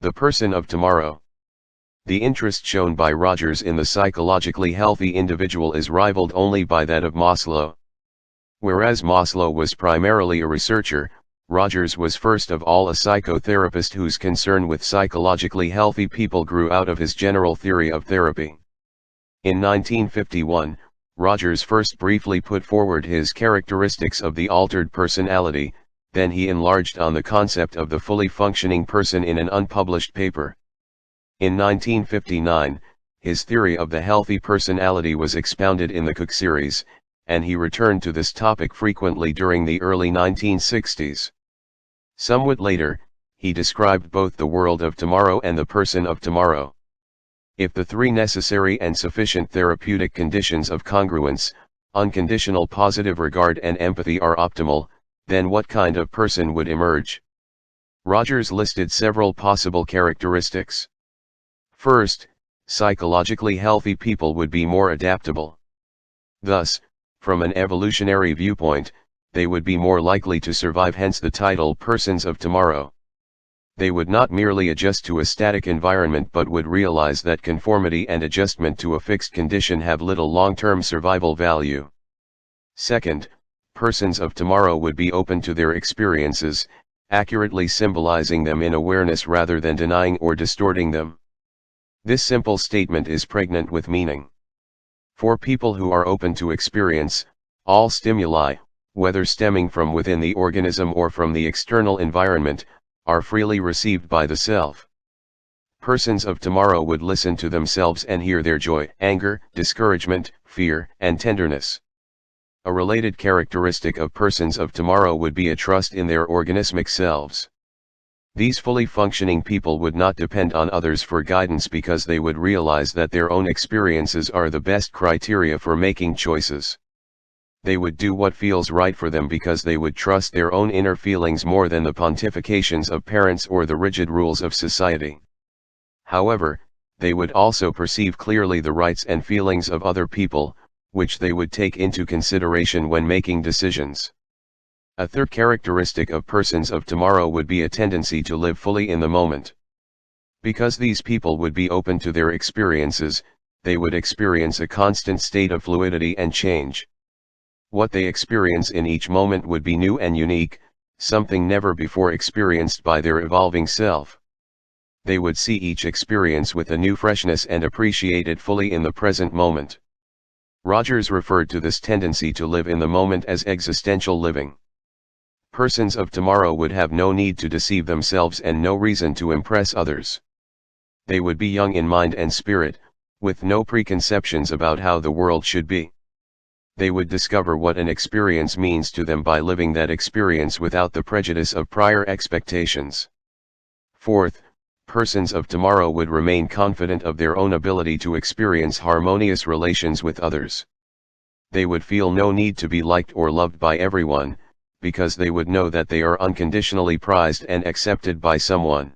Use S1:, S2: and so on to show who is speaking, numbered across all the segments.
S1: The person of tomorrow. The interest shown by Rogers in the psychologically healthy individual is rivaled only by that of Maslow. Whereas Maslow was primarily a researcher, Rogers was first of all a psychotherapist whose concern with psychologically healthy people grew out of his general theory of therapy. In 1951, Rogers first briefly put forward his characteristics of the altered personality, then he enlarged on the concept of the fully functioning person in an unpublished paper. In 1959, his theory of the healthy personality was expounded in the Cook series, and he returned to this topic frequently during the early 1960s. Somewhat later, he described both the world of tomorrow and the person of tomorrow. If the three necessary and sufficient therapeutic conditions of congruence, unconditional positive regard and empathy are optimal, then what kind of person would emerge? Rogers listed several possible characteristics. First, psychologically healthy people would be more adaptable. Thus, from an evolutionary viewpoint, they would be more likely to survive, hence the title Persons of Tomorrow. They would not merely adjust to a static environment but would realize that conformity and adjustment to a fixed condition have little long-term survival value. Second, persons of tomorrow would be open to their experiences, accurately symbolizing them in awareness rather than denying or distorting them. This simple statement is pregnant with meaning. For people who are open to experience, all stimuli, whether stemming from within the organism or from the external environment, are freely received by the self. Persons of tomorrow would listen to themselves and hear their joy, anger, discouragement, fear, and tenderness. A related characteristic of persons of tomorrow would be a trust in their organismic selves. These fully functioning people would not depend on others for guidance because they would realize that their own experiences are the best criteria for making choices. They would do what feels right for them because they would trust their own inner feelings more than the pontifications of parents or the rigid rules of society. However, they would also perceive clearly the rights and feelings of other people, which they would take into consideration when making decisions. A third characteristic of persons of tomorrow would be a tendency to live fully in the moment. Because these people would be open to their experiences, they would experience a constant state of fluidity and change. What they experience in each moment would be new and unique, something never before experienced by their evolving self. They would see each experience with a new freshness and appreciate it fully in the present moment. Rogers referred to this tendency to live in the moment as existential living. Persons of tomorrow would have no need to deceive themselves and no reason to impress others. They would be young in mind and spirit, with no preconceptions about how the world should be. They would discover what an experience means to them by living that experience without the prejudice of prior expectations. Fourth, persons of tomorrow would remain confident of their own ability to experience harmonious relations with others. They would feel no need to be liked or loved by everyone, because they would know that they are unconditionally prized and accepted by someone.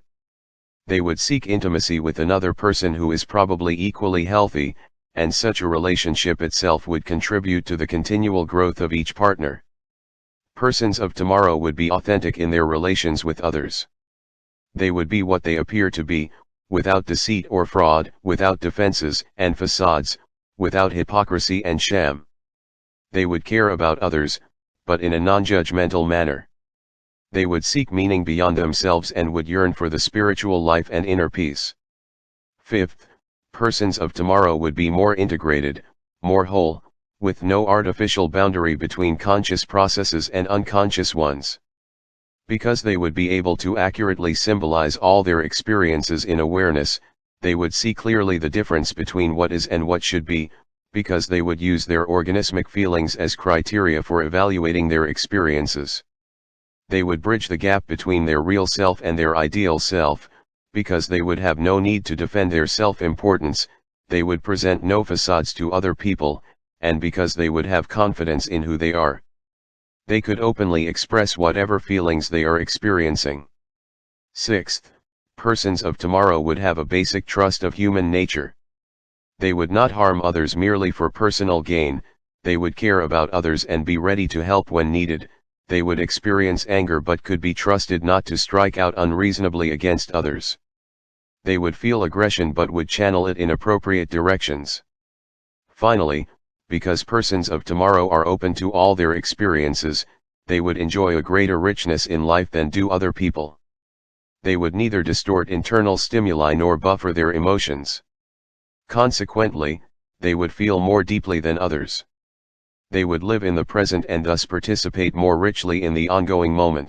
S1: They would seek intimacy with another person who is probably equally healthy, and such a relationship itself would contribute to the continual growth of each partner. Persons of tomorrow would be authentic in their relations with others. They would be what they appear to be, without deceit or fraud, without defenses and facades, without hypocrisy and sham. They would care about others, but in a non-judgmental manner. They would seek meaning beyond themselves and would yearn for the spiritual life and inner peace. Fifth, persons of tomorrow would be more integrated, more whole, with no artificial boundary between conscious processes and unconscious ones. Because they would be able to accurately symbolize all their experiences in awareness, they would see clearly the difference between what is and what should be, because they would use their organismic feelings as criteria for evaluating their experiences. They would bridge the gap between their real self and their ideal self, because they would have no need to defend their self-importance, they would present no facades to other people, and because they would have confidence in who they are, they could openly express whatever feelings they are experiencing. Sixth, persons of tomorrow would have a basic trust of human nature. They would not harm others merely for personal gain, they would care about others and be ready to help when needed. They would experience anger but could be trusted not to strike out unreasonably against others. They would feel aggression but would channel it in appropriate directions. Finally, because persons of tomorrow are open to all their experiences, they would enjoy a greater richness in life than do other people. They would neither distort internal stimuli nor buffer their emotions. Consequently, they would feel more deeply than others. They would live in the present and thus participate more richly in the ongoing moment.